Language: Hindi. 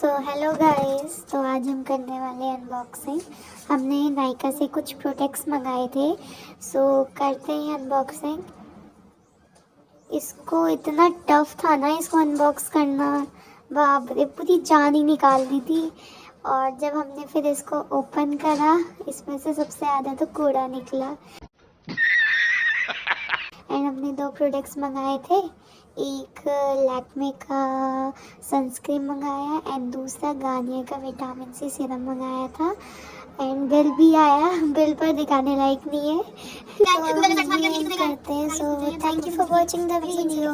हेलो गाइस, तो आज हम करने वाले अनबॉक्सिंग। हमने नायका से कुछ प्रोडक्ट्स मंगाए थे। करते हैं अनबॉक्सिंग। इसको इतना टफ था ना इसको अनबॉक्स करना, बाप रे, पूरी जान ही निकाल दी थी। और जब हमने फिर इसको ओपन करा, इसमें से सबसे ज़्यादा तो कूड़ा निकला। एंड हमने 2 प्रोडक्ट्स मंगाए थे, एक लैक्मे का सनस्क्रीन मंगाया एंड दूसरा गार्नियर का विटामिन सी सीरम मंगाया था। एंड बिल भी आया, बिल पर दिखाने लायक नहीं है। तो करते हैं। So thank you for watching the video.